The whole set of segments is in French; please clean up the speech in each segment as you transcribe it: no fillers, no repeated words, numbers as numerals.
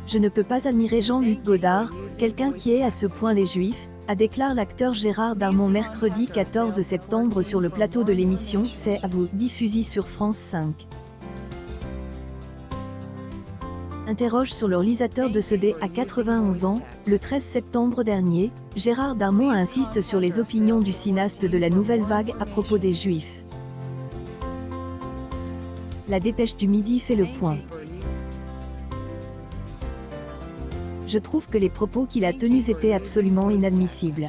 Je ne peux pas admirer Jean-Luc Godard, quelqu'un qui est à ce point les Juifs, a déclaré l'acteur Gérard Darmon mercredi 14 septembre sur le plateau de l'émission « C'est à vous » diffusée sur France 5. Interroge sur le réalisateur de ce dé à 91 ans, le 13 septembre dernier, Gérard Darmon insiste sur les opinions du cinéaste de la Nouvelle Vague à propos des Juifs. La Dépêche du Midi fait le point. Je trouve que les propos qu'il a tenus étaient absolument inadmissibles.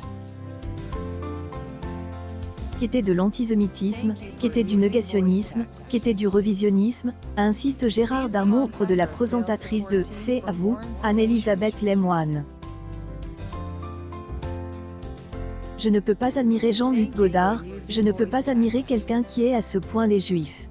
Qu'était de l'antisémitisme, qu'était du négationnisme, qu'était du revisionnisme, insiste Gérard Darmon auprès de la présentatrice de « C'est à vous », Anne-Elisabeth Lemoine. Je ne peux pas admirer Jean-Luc Godard, je ne peux pas admirer quelqu'un qui est à ce point les Juifs.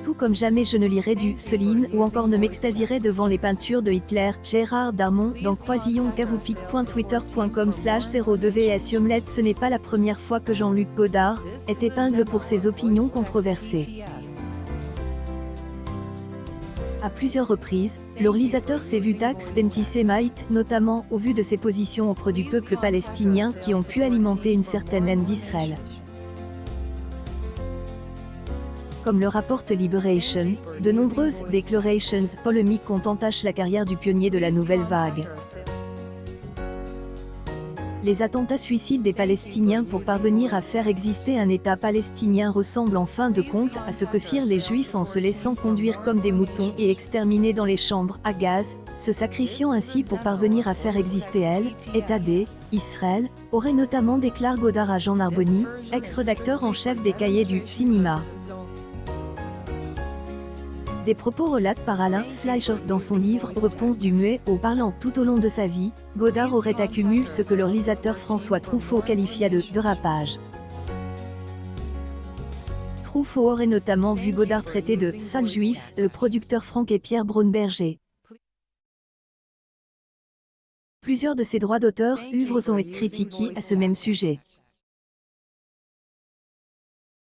Tout comme jamais je ne lirai du Céline ou encore ne m'extasierai devant les peintures de Hitler. Gérard Darmon dans croisillon.twitter.com/02vs Omelette. Ce n'est pas la première fois que Jean-Luc Godard est épinglé pour ses opinions controversées. À plusieurs reprises, le réalisateur s'est vu taxé d'antisémite, notamment au vu de ses positions auprès du peuple palestinien qui ont pu alimenter une certaine haine d'Israël. Comme le rapporte Liberation, de nombreuses déclarations polémiques ont entaché la carrière du pionnier de la Nouvelle Vague. Les attentats suicides des Palestiniens pour parvenir à faire exister un État palestinien ressemblent en fin de compte à ce que firent les Juifs en se laissant conduire comme des moutons et exterminés dans les chambres à gaz, se sacrifiant ainsi pour parvenir à faire exister État d'Israël, aurait notamment déclaré Godard à Jean Narboni, ex-rédacteur en chef des Cahiers du cinéma. Des propos relatés par Alain Fleischer dans son livre « Réponse du muet au parlant ». Tout au long de sa vie, Godard aurait accumulé ce que le réalisateur François Truffaut qualifia de « dérapage ». Truffaut aurait notamment vu Godard traiter de « sale juif » le producteur Franck et Pierre Braunberger. Plusieurs de ses droits d'auteur œuvres ont été critiqués à ce même sujet.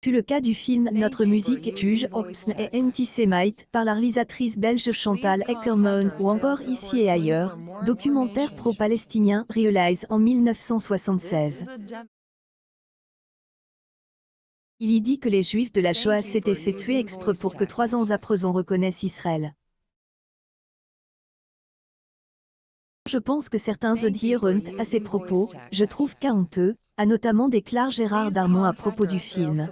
Fut le cas du film Notre musique juge obscène et antisémite par la réalisatrice belge Chantal Eckermann ou encore Ici et ailleurs, documentaire pro-palestinien réalisé en 1976. Il y dit que les Juifs de la Shoah s'étaient fait tuer exprès pour que 3 ans après on reconnaisse Israël. Je pense que certains adhérents à ces propos, je trouve qu'à honteux, a notamment déclaré Gérard Darmon à propos du film.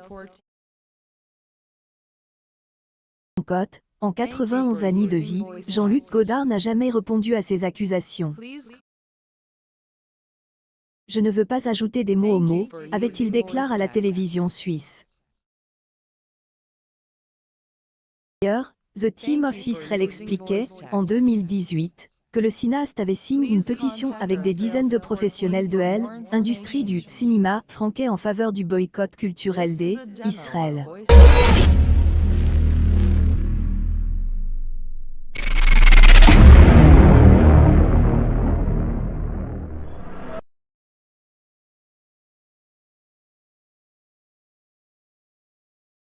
En 91 années de vie, Jean-Luc Godard n'a jamais répondu à ces accusations. Je ne veux pas ajouter des mots aux mots, avait-il déclaré à la télévision suisse. D'ailleurs, The Team of Israel expliquait, en 2018, que le cinéaste avait signé une pétition avec des dizaines de professionnels de l'industrie du cinéma franquée en faveur du boycott culturel d'Israël.